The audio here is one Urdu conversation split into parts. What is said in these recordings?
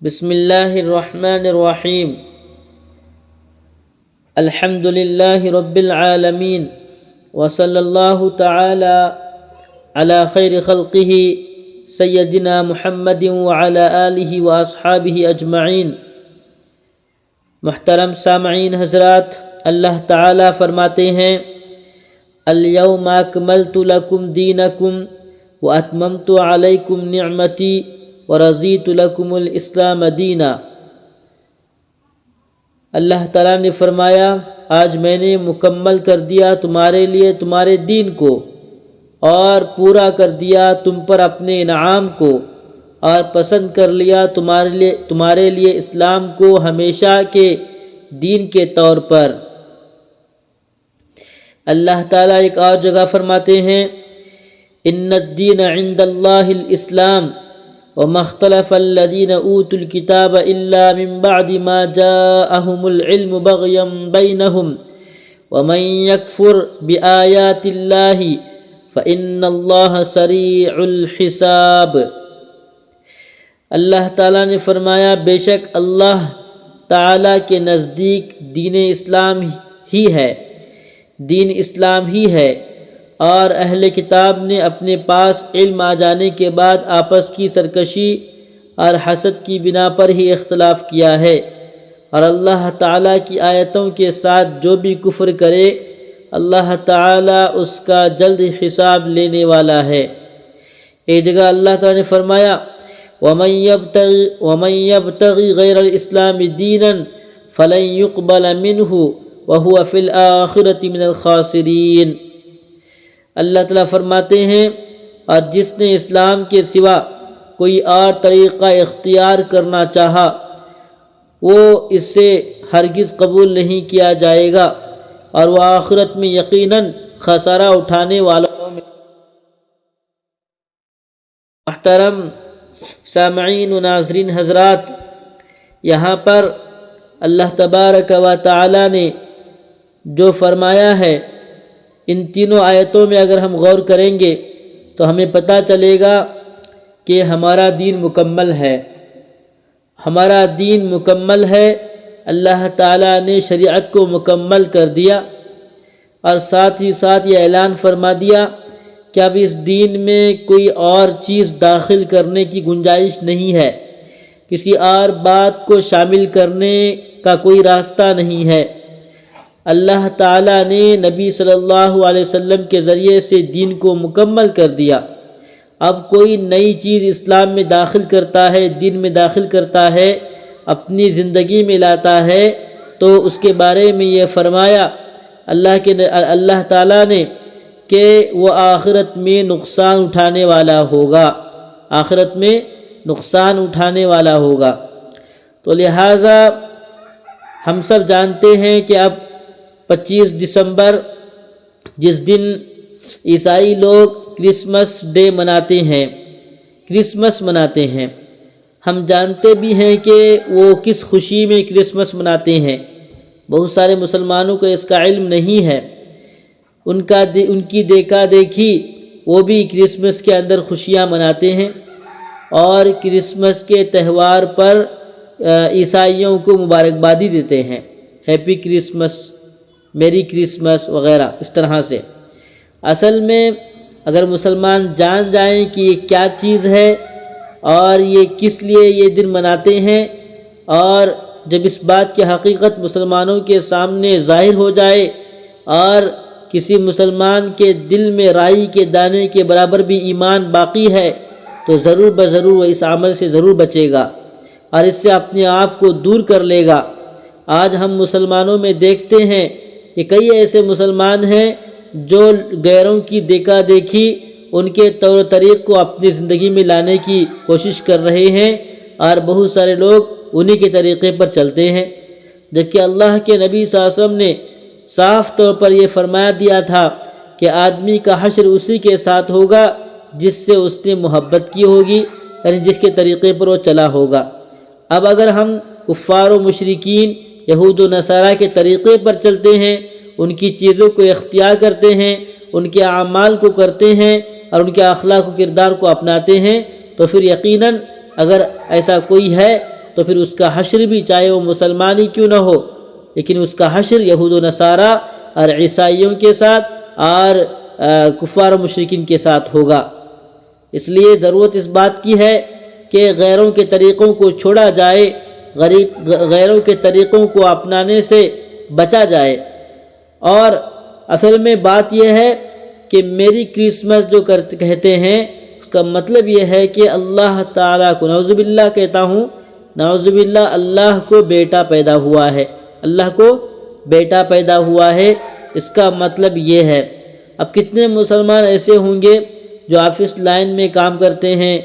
بسم اللہ الرحمن الرحیم الحمد للہ رب العالمین وصلی اللہ تعالی علی خیر خلقہ سیدنا محمد وعلی آلہ واصحابہ اجمعین۔ محترم سامعین حضرات، اللہ تعالی فرماتے ہیں الیوم اکملت لکم دینکم واتممت علیکم نعمتی ورضیت لکم الاسلام دینا۔ اللہ تعالیٰ نے فرمایا آج میں نے مکمل کر دیا تمہارے لیے تمہارے دین کو اور پورا کر دیا تم پر اپنے انعام کو اور پسند کر لیا تمہارے لیے اسلام کو ہمیشہ کے دین کے طور پر۔ اللہ تعالیٰ ایک اور جگہ فرماتے ہیں ان الدین عند اللہ الاسلام وما اختلف الذين اوتوا الكتاب الا من بعد ما جاءهم العلم بغيا بينهم ومن يكفر بآيات الله فإن الله سريع الحساب۔ اللہ تعالیٰ نے فرمایا بے شک اللہ تعالیٰ کے نزدیک دین اسلام ہی ہے اور اہل کتاب نے اپنے پاس علم آ جانے کے بعد آپس کی سرکشی اور حسد کی بنا پر ہی اختلاف کیا ہے، اور اللہ تعالیٰ کی آیتوں کے ساتھ جو بھی کفر کرے اللہ تعالیٰ اس کا جلد حساب لینے والا ہے۔ ایک جگہ اللہ تعالیٰ نے فرمایا وَمَن يَبْتَغِ غَيْرَ الْإِسْلَامِ دِينًا فَلَن يُقْبَلَ مِنْهُ وَهُوَ فِي الْآخِرَةِ مِنَ الْخَاسِرِينَ۔ اللہ تعالیٰ فرماتے ہیں اور جس نے اسلام کے سوا کوئی اور طریقہ اختیار کرنا چاہا وہ اس سے ہرگز قبول نہیں کیا جائے گا اور وہ آخرت میں یقیناً خسارہ اٹھانے والوں میں۔ محترم سامعین و ناظرین حضرات، یہاں پر اللہ تبارک و تعالی نے جو فرمایا ہے ان تینوں آیتوں میں اگر ہم غور کریں گے تو ہمیں پتہ چلے گا کہ ہمارا دین مکمل ہے۔ ہمارا دین مکمل ہے، اللہ تعالیٰ نے شریعت کو مکمل کر دیا اور ساتھ ہی ساتھ یہ اعلان فرما دیا کہ اب اس دین میں کوئی اور چیز داخل کرنے کی گنجائش نہیں ہے، کسی اور بات کو شامل کرنے کا کوئی راستہ نہیں ہے۔ اللہ تعالیٰ نے نبی صلی اللہ علیہ وسلم کے ذریعے سے دین کو مکمل کر دیا۔ اب کوئی نئی چیز اسلام میں داخل کرتا ہے، دین میں داخل کرتا ہے، اپنی زندگی میں لاتا ہے تو اس کے بارے میں یہ فرمایا اللہ تعالیٰ نے کہ وہ آخرت میں نقصان اٹھانے والا ہوگا، آخرت میں نقصان اٹھانے والا ہوگا۔ تو لہٰذا ہم سب جانتے ہیں کہ اب 25 دسمبر جس دن عیسائی لوگ کرسمس ڈے مناتے ہیں، ہم جانتے بھی ہیں کہ وہ کس خوشی میں کرسمس مناتے ہیں۔ بہت سارے مسلمانوں کو اس کا علم نہیں ہے، ان کی دیکھا دیکھی وہ بھی کرسمس کے اندر خوشیاں مناتے ہیں اور کرسمس کے تہوار پر عیسائیوں کو مبارکبادی دیتے ہیں، ہیپی کرسمس، میری کرسمس وغیرہ اس طرح سے۔ اصل میں اگر مسلمان جان جائیں کہ یہ کیا چیز ہے اور یہ کس لیے یہ دن مناتے ہیں، اور جب اس بات کی حقیقت مسلمانوں کے سامنے ظاہر ہو جائے اور کسی مسلمان کے دل میں رائی کے دانے کے برابر بھی ایمان باقی ہے تو ضرور بضرور وہ اس عمل سے ضرور بچے گا اور اس سے اپنے آپ کو دور کر لے گا۔ آج ہم مسلمانوں میں دیکھتے ہیں کہ کئی ایسے مسلمان ہیں جو غیروں کی دیکھا دیکھی ان کے طور طریق کو اپنی زندگی میں لانے کی کوشش کر رہے ہیں اور بہت سارے لوگ انہی کے طریقے پر چلتے ہیں، جبکہ اللہ کے نبی صلی اللہ علیہ وسلم نے صاف طور پر یہ فرمایا دیا تھا کہ آدمی کا حشر اسی کے ساتھ ہوگا جس سے اس نے محبت کی ہوگی، یعنی جس کے طریقے پر وہ چلا ہوگا۔ اب اگر ہم کفار و مشرکین یہود و نصارہ کے طریقے پر چلتے ہیں، ان کی چیزوں کو اختیار کرتے ہیں، ان کے اعمال کو کرتے ہیں اور ان کے اخلاق و کردار کو اپناتے ہیں، تو پھر یقیناً اگر ایسا کوئی ہے تو پھر اس کا حشر بھی چاہے وہ مسلمان ہی کیوں نہ ہو، لیکن اس کا حشر یہود و نصارہ اور عیسائیوں کے ساتھ اور کفار و مشرکین کے ساتھ ہوگا۔ اس لیے ضرورت اس بات کی ہے کہ غیروں کے طریقوں کو چھوڑا جائے، غیروں کے طریقوں کو اپنانے سے بچا جائے۔ اور اصل میں بات یہ ہے کہ میری کرسمس جو کہتے ہیں، اس کا مطلب یہ ہے کہ اللہ تعالیٰ کو، نعوذ باللہ کہتا ہوں، نعوذ باللہ، اللہ کو بیٹا پیدا ہوا ہے، اللہ کو بیٹا پیدا ہوا ہے، اس کا مطلب یہ ہے۔ اب کتنے مسلمان ایسے ہوں گے جو آفس لائن میں کام کرتے ہیں،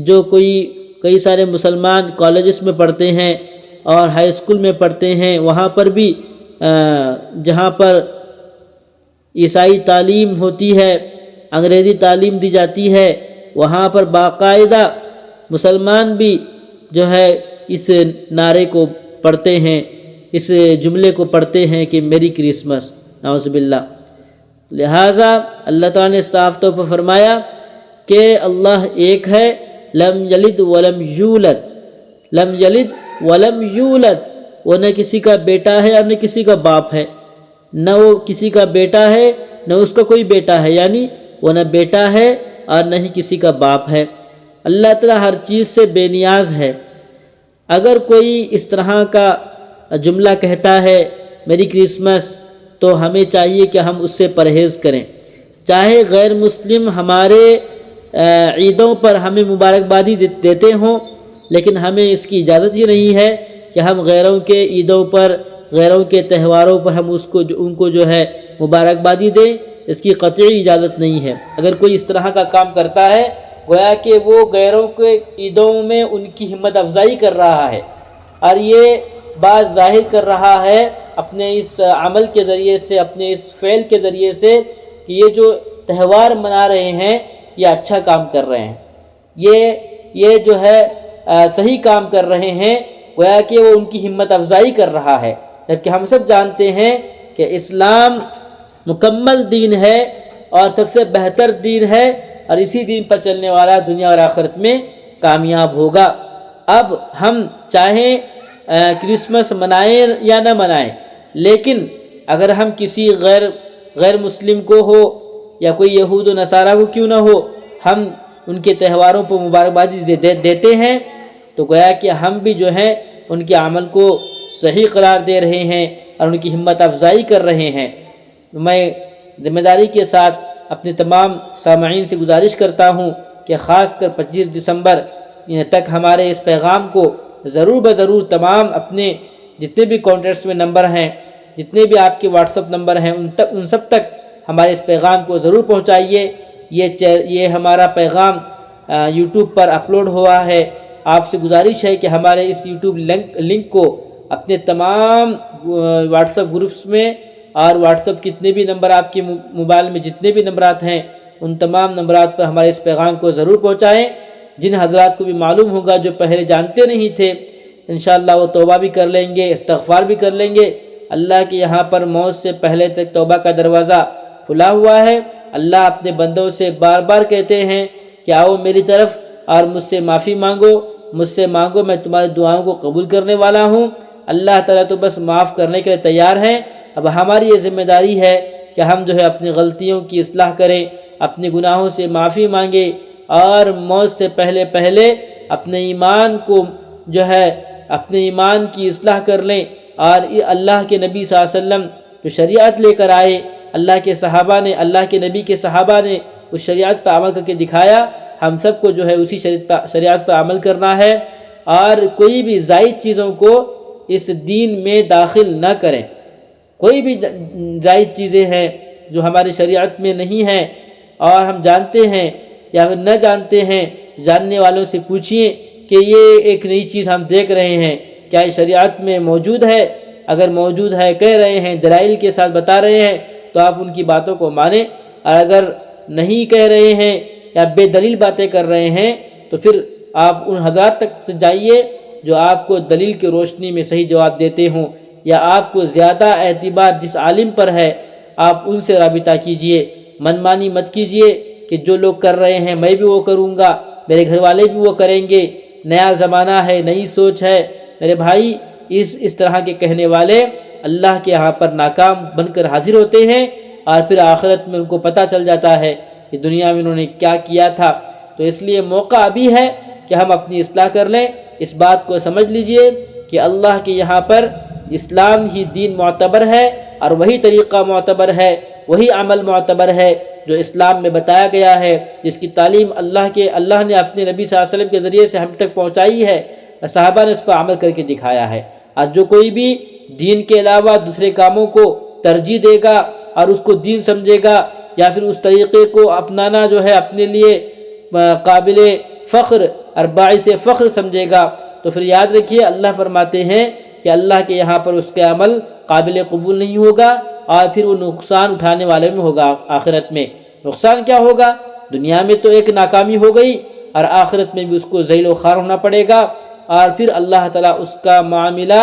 جو کئی سارے مسلمان کالجز میں پڑھتے ہیں اور ہائی اسکول میں پڑھتے ہیں، وہاں پر بھی جہاں پر عیسائی تعلیم ہوتی ہے، انگریزی تعلیم دی جاتی ہے، وہاں پر باقاعدہ مسلمان بھی جو ہے اس نعرے کو پڑھتے ہیں، اس جملے کو پڑھتے ہیں کہ میری کرسمس، نعوذ باللہ۔ لہٰذا اللہ تعالیٰ نے صاف طور پر فرمایا کہ اللہ ایک ہے، لم یلد ولم یولد، لم یلد ولم یولد، وہ نہ کسی کا بیٹا ہے اور نہ کسی کا باپ ہے، نہ وہ کسی کا بیٹا ہے نہ اس کا کوئی بیٹا ہے، یعنی وہ نہ بیٹا ہے اور نہ ہی کسی کا باپ ہے۔ اللہ تعالیٰ ہر چیز سے بے نیاز ہے۔ اگر کوئی اس طرح کا جملہ کہتا ہے میری کرسمس، تو ہمیں چاہیے کہ ہم اس سے پرہیز کریں۔ چاہے غیر مسلم ہمارے عیدوں پر ہمیں مبارکبادی دیتے ہوں، لیکن ہمیں اس کی اجازت ہی نہیں ہے کہ ہم غیروں کے عیدوں پر، غیروں کے تہواروں پر ہم ان کو جو ہے مبارکبادی دیں، اس کی قطعی اجازت نہیں ہے۔ اگر کوئی اس طرح کا کام کرتا ہے، گویا کہ وہ غیروں کے عیدوں میں ان کی ہمت افزائی کر رہا ہے، اور یہ بات ظاہر کر رہا ہے اپنے اس عمل کے ذریعے سے، اپنے اس فعل کے ذریعے سے، کہ یہ جو تہوار منا رہے ہیں یہ اچھا کام کر رہے ہیں، یہ جو ہے صحیح کام کر رہے ہیں، گویا کہ وہ ان کی ہمت افزائی کر رہا ہے، جبکہ ہم سب جانتے ہیں کہ اسلام مکمل دین ہے اور سب سے بہتر دین ہے، اور اسی دین پر چلنے والا دنیا اور آخرت میں کامیاب ہوگا۔ اب ہم چاہیں کرسمس منائیں یا نہ منائیں، لیکن اگر ہم کسی غیر مسلم کو ہو یا کوئی یہود و نصارہ کو کیوں نہ ہو، ہم ان کے تہواروں پر مبارکبادی دیتے ہیں، تو گویا کہ ہم بھی جو ہے ان کے عمل کو صحیح قرار دے رہے ہیں اور ان کی ہمت افزائی کر رہے ہیں۔ میں ذمہ داری کے ساتھ اپنے تمام سامعین سے گزارش کرتا ہوں کہ خاص کر 25 دسمبر تک ہمارے اس پیغام کو ضرور بضرور تمام اپنے جتنے بھی کانٹیکٹس میں نمبر ہیں، جتنے بھی آپ کے واٹس ایپ نمبر ہیں، ان سب تک ہمارے اس پیغام کو ضرور پہنچائیے۔ یہ ہمارا پیغام یوٹیوب پر اپلوڈ ہوا ہے۔ آپ سے گزارش ہے کہ ہمارے اس یوٹیوب لنک کو اپنے تمام واٹس ایپ گروپس میں، اور واٹس ایپ کتنے بھی نمبر آپ کے موبائل میں جتنے بھی نمبرات ہیں، ان تمام نمبرات پر ہمارے اس پیغام کو ضرور پہنچائیں۔ جن حضرات کو بھی معلوم ہوگا، جو پہلے جانتے نہیں تھے، انشاءاللہ وہ توبہ بھی کر لیں گے، استغفار بھی کر لیں گے۔ اللہ کے یہاں پر موت سے پہلے تک توبہ کا دروازہ کھلا ہوا ہے۔ اللہ اپنے بندوں سے بار بار کہتے ہیں کہ آؤ میری طرف اور مجھ سے معافی مانگو، مجھ سے مانگو، میں تمہاری دعاؤں کو قبول کرنے والا ہوں۔ اللہ تعالیٰ تو بس معاف کرنے کے لیے تیار ہیں۔ اب ہماری یہ ذمہ داری ہے کہ ہم جو ہے اپنی غلطیوں کی اصلاح کریں، اپنے گناہوں سے معافی مانگیں، اور موت سے پہلے اپنے ایمان کو جو ہے اپنے ایمان کی اصلاح کر لیں، اور اللہ کے نبی صلی اللہ علیہ وسلم جو شریعت لے کر آئے، اللہ کے نبی کے صحابہ نے اس شریعت پر عمل کر کے دکھایا، ہم سب کو جو ہے اسی شریعت پر عمل کرنا ہے، اور کوئی بھی زائد چیزوں کو اس دین میں داخل نہ کریں۔ کوئی بھی زائد چیزیں ہیں جو ہماری شریعت میں نہیں ہیں اور ہم جانتے ہیں یا پھر نہ جانتے ہیں، جاننے والوں سے پوچھئے کہ یہ ایک نئی چیز ہم دیکھ رہے ہیں، کیا یہ شریعت میں موجود ہے؟ اگر موجود ہے، کہہ رہے ہیں، دلائل کے ساتھ بتا رہے ہیں، تو آپ ان کی باتوں کو مانیں، اور اگر نہیں کہہ رہے ہیں یا بے دلیل باتیں کر رہے ہیں، تو پھر آپ ان حضرات تک جائیے جو آپ کو دلیل کی روشنی میں صحیح جواب دیتے ہوں، یا آپ کو زیادہ اعتبار جس عالم پر ہے آپ ان سے رابطہ کیجئے۔ منمانی مت کیجئے کہ جو لوگ کر رہے ہیں میں بھی وہ کروں گا، میرے گھر والے بھی وہ کریں گے، نیا زمانہ ہے، نئی سوچ ہے، میرے بھائی اس طرح کے کہنے والے اللہ کے یہاں پر ناکام بن کر حاضر ہوتے ہیں، اور پھر آخرت میں ان کو پتہ چل جاتا ہے کہ دنیا میں انہوں نے کیا کیا تھا۔ تو اس لیے موقع ابھی ہے کہ ہم اپنی اصلاح کر لیں۔ اس بات کو سمجھ لیجئے کہ اللہ کے یہاں پر اسلام ہی دین معتبر ہے، اور وہی طریقہ معتبر ہے، وہی عمل معتبر ہے جو اسلام میں بتایا گیا ہے، جس کی تعلیم اللہ نے اپنے نبی صلی اللہ علیہ وسلم کے ذریعے سے ہم تک پہنچائی ہے، صحابہ نے اس پر عمل کر کے دکھایا ہے۔ اور جو کوئی بھی دین کے علاوہ دوسرے کاموں کو ترجیح دے گا اور اس کو دین سمجھے گا، یا پھر اس طریقے کو اپنانا جو ہے اپنے لیے قابل فخر اور باعث فخر سمجھے گا، تو پھر یاد رکھیے اللہ فرماتے ہیں کہ اللہ کے یہاں پر اس کا عمل قابل قبول نہیں ہوگا، اور پھر وہ نقصان اٹھانے والے میں ہوگا۔ آخرت میں نقصان کیا ہوگا؟ دنیا میں تو ایک ناکامی ہو گئی، اور آخرت میں بھی اس کو ذلیل و خوار ہونا پڑے گا، اور پھر اللہ تعالیٰ اس کا معاملہ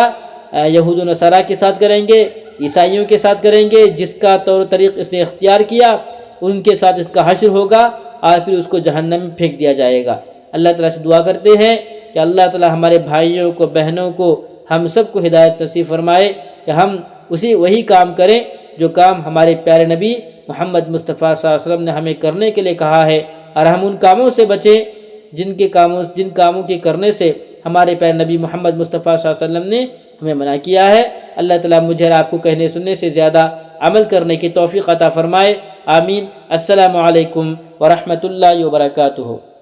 یہود و نصارہ کے ساتھ کریں گے، عیسائیوں کے ساتھ کریں گے، جس کا طور طریق اس نے اختیار کیا، ان کے ساتھ اس کا حشر ہوگا، اور پھر اس کو جہنم میں پھینک دیا جائے گا۔ اللہ تعالیٰ سے دعا کرتے ہیں کہ اللہ تعالیٰ ہمارے بھائیوں کو، بہنوں کو، ہم سب کو ہدایت نصیب فرمائے کہ ہم وہی کام کریں جو کام ہمارے پیارے نبی محمد مصطفیٰ صلی اللہ علیہ وسلم نے ہمیں کرنے کے لیے کہا ہے، اور ہم ان کاموں سے بچیں جن کاموں کے کرنے سے ہمارے پیارے نبی محمد مصطفیٰ صلی اللہ علیہ وسلم نے ہمیں منع کیا ہے۔ اللہ تعالیٰ مجھے اور آپ کو کہنے سننے سے زیادہ عمل کرنے کی توفیق عطا فرمائے، آمین۔ السلام علیکم ورحمۃ اللہ وبرکاتہ۔